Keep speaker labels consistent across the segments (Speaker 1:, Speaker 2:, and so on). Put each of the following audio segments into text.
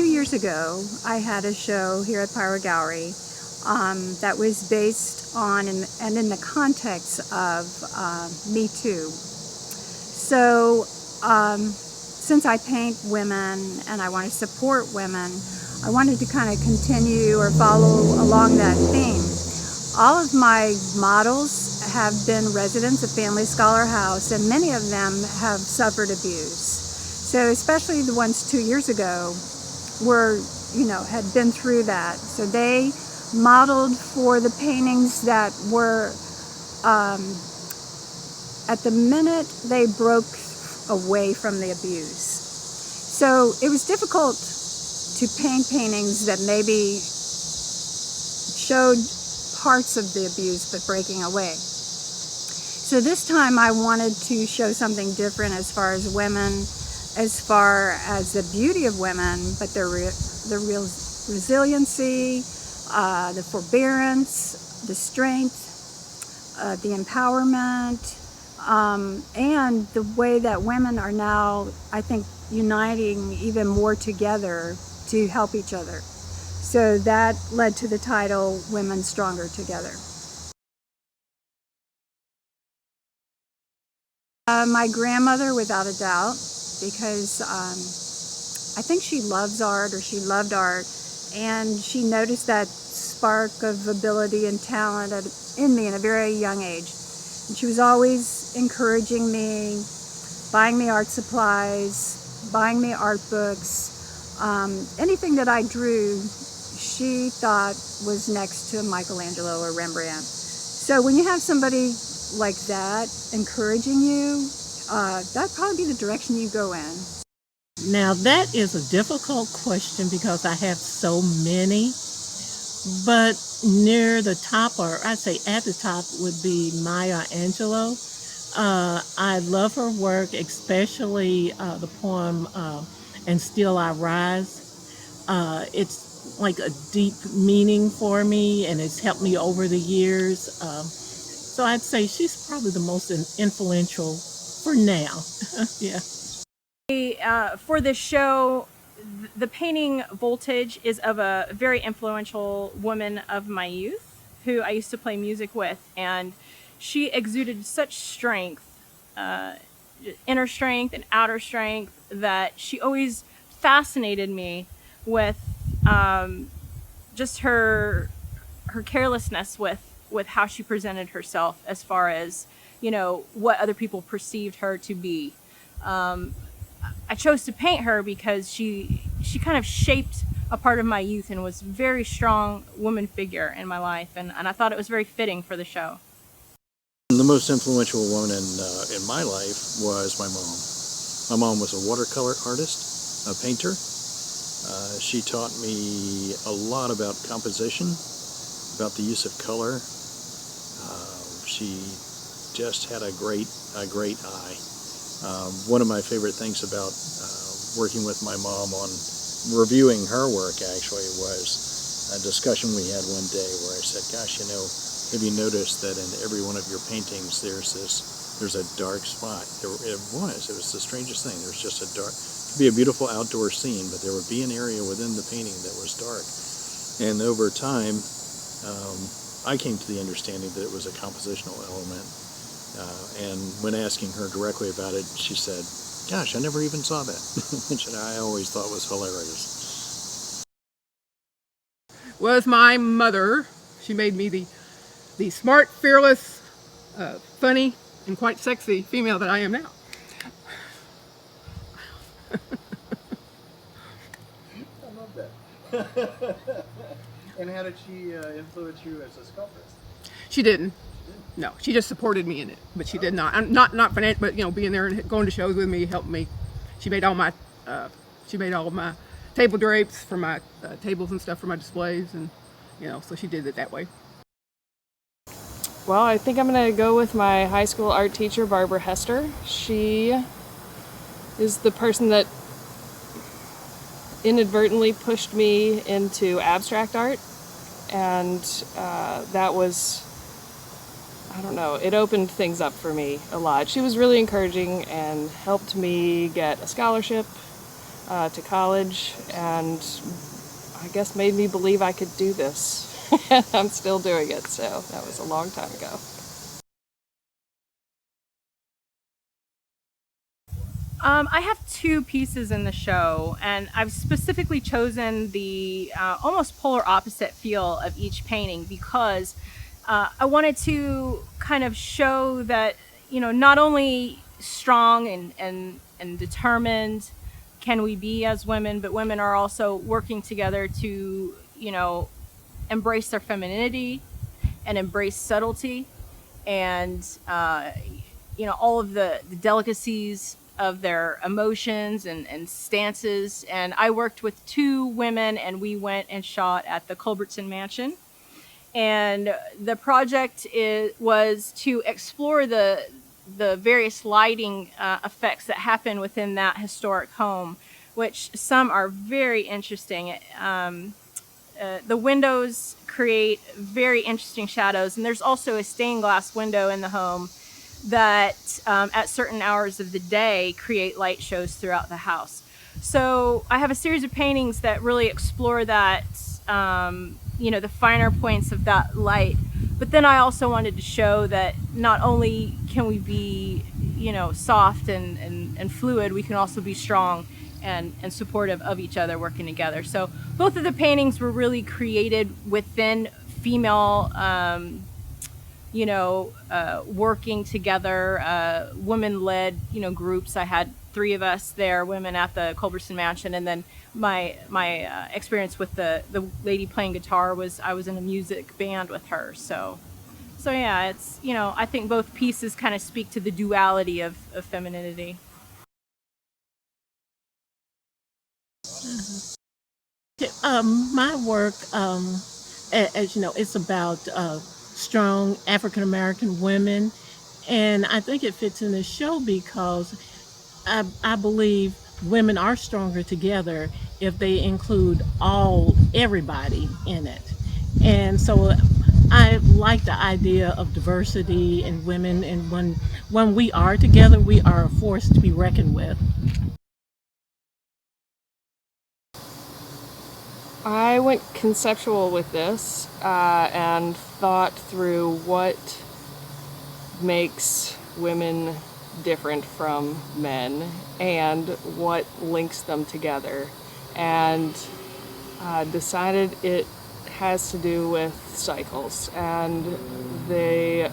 Speaker 1: years ago, I had a show here at PYRO Gallery that was based on and in the context of Me Too. So since I paint women and I want to support women, I wanted to kind of continue or follow along that theme. All of my models have been residents of Family Scholar House, and many of them have suffered abuse. So especially the ones 2 years ago were, had been through that. So they modeled for the paintings that were, at the minute they broke away from the abuse. So it was difficult to paint paintings that maybe showed parts of the abuse but breaking away. So this time I wanted to show something different as far as women, as far as the beauty of women, but the real resiliency, the forbearance, the strength, the empowerment, and the way that women are now, I think, uniting even more together to help each other. So that led to the title, Women Stronger Together. My grandmother, without a doubt, because I think she loves art, or she loved art, and she noticed that spark of ability and talent in me at a very young age. And she was always encouraging me, buying me art supplies, buying me art books. Anything that I drew, she thought was next to Michelangelo or Rembrandt. So when you have somebody like that encouraging you, that'd probably be the direction you go in.
Speaker 2: Now that is a difficult question because I have so many, but near the top, or I'd say at the top, would be Maya Angelou. I love her work, especially the poem And Still I Rise. It's like a deep meaning for me, and it's helped me over the years. So I'd say she's probably the most influential for now. Yeah.
Speaker 3: For this show, the painting Voltage is of a very influential woman of my youth who I used to play music with, and she exuded such strength, inner strength and outer strength, that she always fascinated me with just her carelessness with how she presented herself, as far as what other people perceived her to be. I chose to paint her because she kind of shaped a part of my youth and was a very strong woman figure in my life, and I thought it was very fitting for the show.
Speaker 4: The most influential woman in my life was my mom. My mom was a watercolor artist, a painter. She taught me a lot about composition, about the use of color. She just had a great eye. One of my favorite things about working with my mom on reviewing her work actually was a discussion we had one day where I said, gosh, have you noticed that in every one of your paintings there's a dark spot? It was the strangest thing. There was just a dark, it could be a beautiful outdoor scene, but there would be an area within the painting that was dark. And over time, I came to the understanding that it was a compositional element. And when asking her directly about it, she said, gosh, I never even saw that, which I always thought was hilarious.
Speaker 5: Was my mother. She made me the smart, fearless, funny, and quite sexy female that I am now.
Speaker 6: I love that. And how did she influence you as a sculptress?
Speaker 5: She didn't. No, she just supported me in it, but she did not. I'm not financial, but being there and going to shows with me helped me. She made all my table drapes for my tables and stuff for my displays, and so she did it that way.
Speaker 7: Well, I think I'm gonna go with my high school art teacher, Barbara Hester. She is the person that inadvertently pushed me into abstract art, and that was, I don't know, it opened things up for me a lot. She was really encouraging and helped me get a scholarship to college, and I guess made me believe I could do this. And I'm still doing it, so that was a long time ago.
Speaker 3: I have two pieces in the show, and I've specifically chosen the almost polar opposite feel of each painting because I wanted to kind of show that, you know, not only strong and determined can we be as women, but women are also working together to, you know, embrace their femininity and embrace subtlety and, you know, all of the delicacies of their emotions and stances. And I worked with two women, and we went and shot at the Culbertson Mansion. And the project was to explore the various lighting effects that happen within that historic home, which some are very interesting. The windows create very interesting shadows, and there's also a stained glass window in the home that at certain hours of the day create light shows throughout the house. So I have a series of paintings that really explore that, you know, the finer points of that light. But then I also wanted to show that not only can we be, you know, soft and fluid, we can also be strong and supportive of each other working together. So both of the paintings were really created within female, you know, working together, women-led, you know, groups. I had 3 of us there, women at the Culbertson Mansion, and then my experience with the lady playing guitar was I was in a music band with her. So yeah, it's, you know, I think both pieces kind of speak to the duality of femininity.
Speaker 2: My work, as you know, it's about strong African American women, and I think it fits in this show because I believe women are stronger together if they include everybody in it. And so I like the idea of diversity in women, and when we are together, we are a force to be reckoned with.
Speaker 7: I went conceptual with this and thought through what makes women different from men and what links them together, and decided it has to do with cycles and the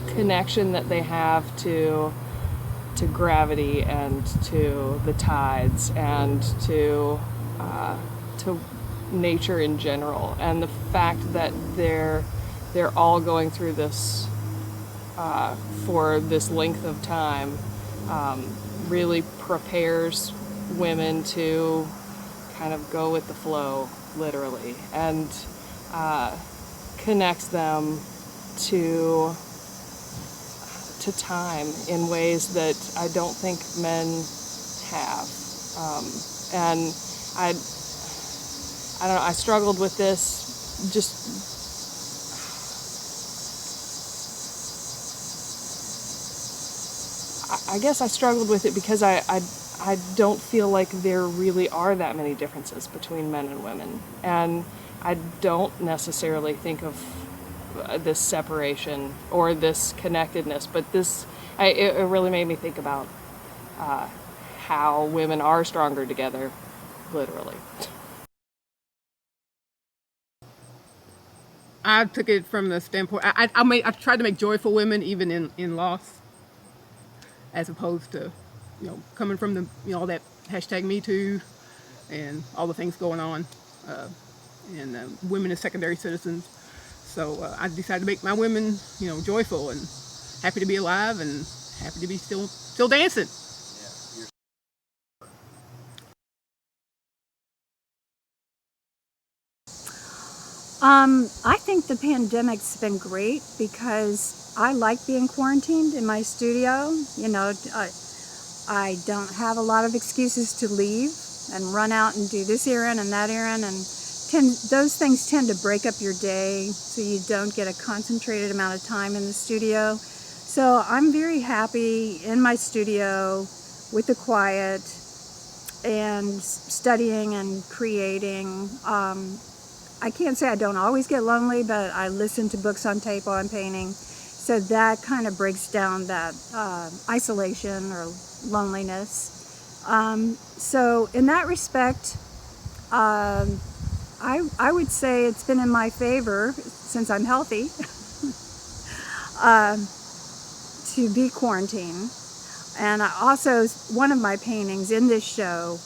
Speaker 7: connection that they have to gravity and to the tides and to nature in general, and the fact that they're all going through this for this length of time really prepares women to kind of go with the flow, literally, and connects them to time in ways that I don't think men have. And I don't know, I struggled with this I guess I struggled with it because I don't feel like there really are that many differences between men and women. And I don't necessarily think of this separation or this connectedness, but it really made me think about how women are stronger together, literally.
Speaker 5: I took it from the standpoint, I tried to make joyful women even in loss, as opposed to, you know, coming from the, you know, all that hashtag Me Too and all the things going on, and women as secondary citizens. So I decided to make my women, you know, joyful and happy to be alive and happy to be still dancing.
Speaker 1: I think the pandemic's been great because I like being quarantined in my studio. You know, I don't have a lot of excuses to leave and run out and do this errand and that errand, and those things tend to break up your day so you don't get a concentrated amount of time in the studio. So I'm very happy in my studio with the quiet, and studying and creating. I can't say I don't always get lonely, but I listen to books on tape while I'm painting. So that kind of breaks down that isolation or loneliness. So in that respect, I would say it's been in my favor, since I'm healthy, to be quarantined. And I also, one of my paintings in this show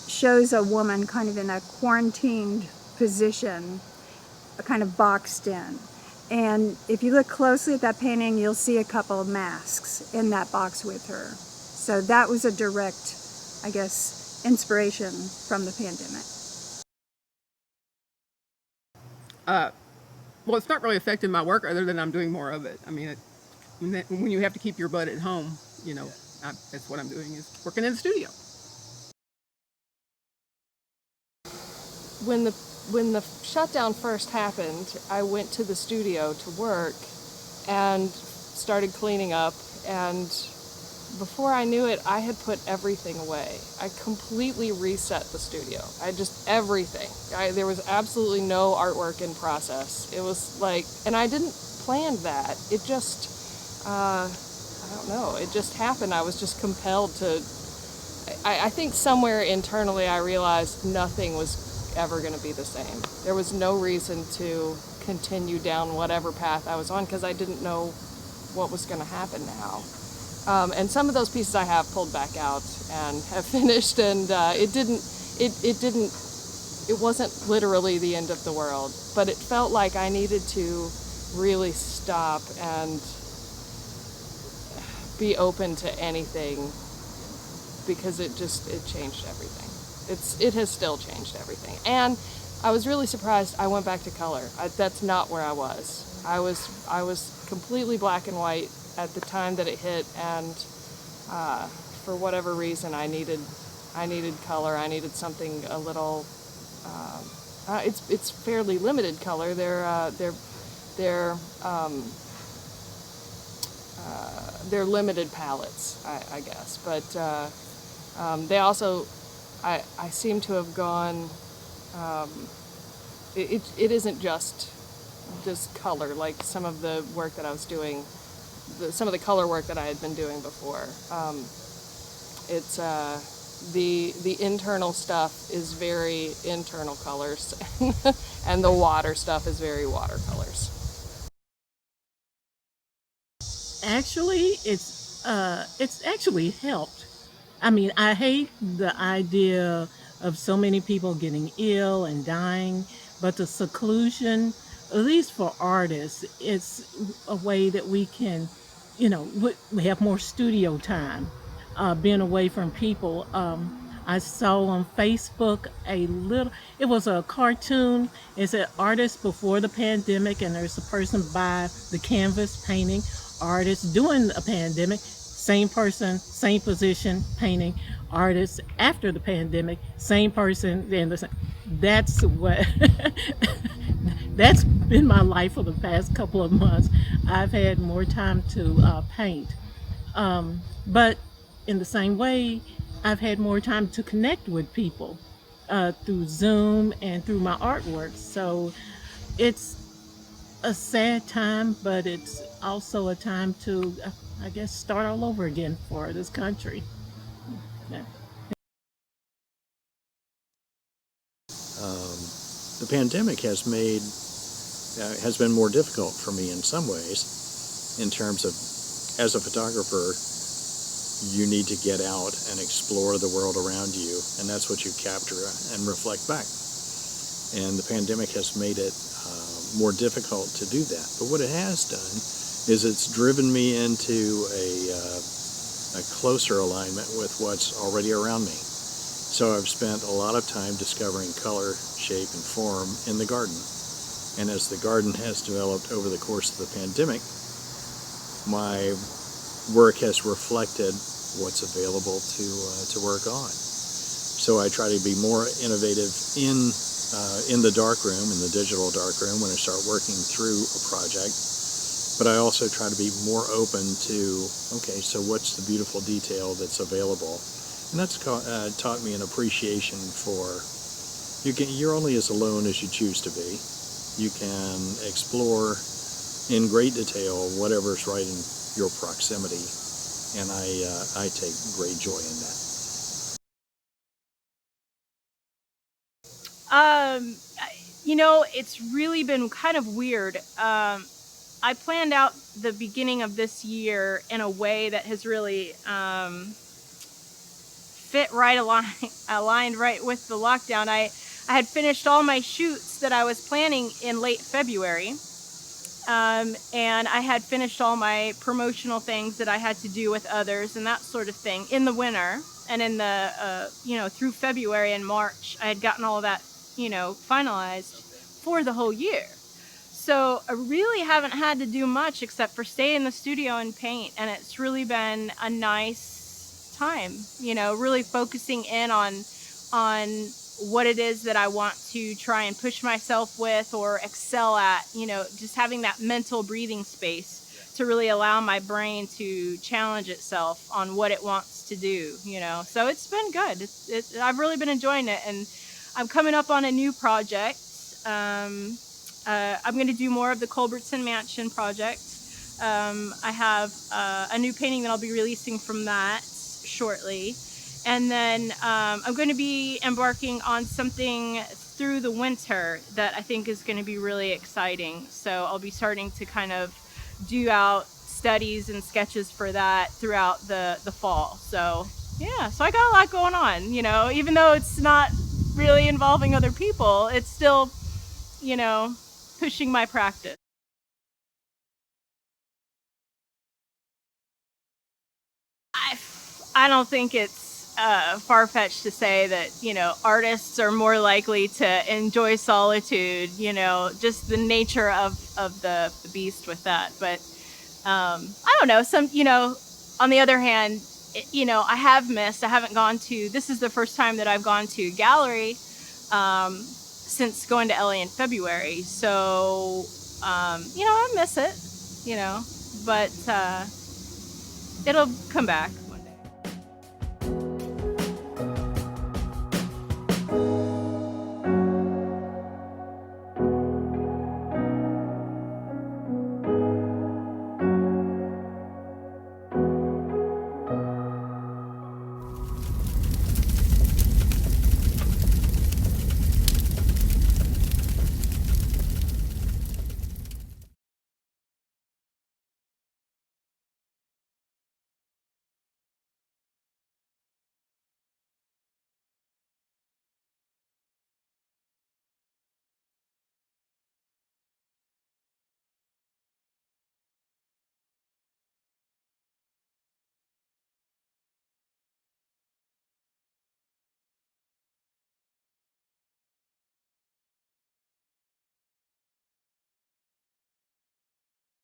Speaker 1: shows a woman kind of in a quarantined position, kind of boxed in. And if you look closely at that painting, you'll see a couple of masks in that box with her. So that was a direct, I guess, inspiration from the pandemic.
Speaker 5: Well, it's not really affecting my work other than I'm doing more of it. I mean, when you have to keep your butt at home, you know, that's what I'm doing, is working in the studio.
Speaker 7: When the shutdown first happened, I went to the studio to work and started cleaning up, and before I knew it, I had put everything away. I completely reset the studio. Everything. There was absolutely no artwork in process. It was like, and I didn't plan that. It just, I don't know, it just happened. I was just compelled to, I think somewhere internally I realized nothing was ever going to be the same. There was no reason to continue down whatever path I was on, because I didn't know what was going to happen now. And some of those pieces I have pulled back out and have finished, and it wasn't literally the end of the world, but it felt like I needed to really stop and be open to anything, because it changed everything. It has still changed everything. And I was really surprised I went back to color. That's not where I was. I was completely black and white at the time that it hit, and for whatever reason I needed color. I needed something a little, it's fairly limited color. They're limited palettes, I guess, but they also, I seem to have gone, it isn't just color, like some of the work that I was doing, some of the color work that I had been doing before. It's the internal stuff is very internal colors, and the water stuff is very watercolors.
Speaker 2: Actually, it's actually helped. I mean, I hate the idea of so many people getting ill and dying, but the seclusion, at least for artists, it's a way that we can, we have more studio time, being away from people. I saw on Facebook it was a cartoon. It said artists before the pandemic, and there's a person by the canvas painting, artists during a pandemic, same person, same position, painting, artists after the pandemic, same person, and that's what, that's been my life for the past couple of months. I've had more time to paint. But in the same way, I've had more time to connect with people through Zoom and through my artwork. So it's a sad time, but it's also a time to, I guess, start all over again for this country. Yeah.
Speaker 4: The pandemic has been more difficult for me in some ways, in terms of, as a photographer, you need to get out and explore the world around you, and that's what you capture and reflect back. And the pandemic has made it more difficult to do that. But what it has done is it's driven me into a closer alignment with what's already around me. So I've spent a lot of time discovering color, shape, and form in the garden. And as the garden has developed over the course of the pandemic, my work has reflected what's available to work on. So I try to be more innovative in the darkroom, in the digital darkroom, when I start working through a project. But I also try to be more open to, okay, so what's the beautiful detail that's available And that's taught me an appreciation for you're only as alone as you choose to be. You can explore in great detail whatever's right in your proximity, and I take great joy in that.
Speaker 3: You know, it's really been kind of weird. I planned out the beginning of this year in a way that has really fit right aligned right with the lockdown. I had finished all my shoots that I was planning in late February. And I had finished all my promotional things that I had to do with others and that sort of thing in the winter. And in the, through February and March, I had gotten all of that, finalized for the whole year. So I really haven't had to do much except for stay in the studio and paint. And it's really been a nice time, really focusing in on what it is that I want to try and push myself with or excel at, just having that mental breathing space to really allow my brain to challenge itself on what it wants to do, So it's been good. I've really been enjoying it, and I'm coming up on a new project. I'm going to do more of the Culbertson Mansion project. I have a new painting that I'll be releasing from that shortly. And then I'm going to be embarking on something through the winter that I think is going to be really exciting. So I'll be starting to kind of do out studies and sketches for that throughout the fall. So yeah, so I got a lot going on, even though it's not really involving other people, it's still, pushing my practice. I don't think it's far-fetched to say that, artists are more likely to enjoy solitude, just the nature of the beast with that. But I don't know, on the other hand, I haven't gone to, this is the first time that I've gone to a gallery since going to LA in February. So, I miss it, but it'll come back.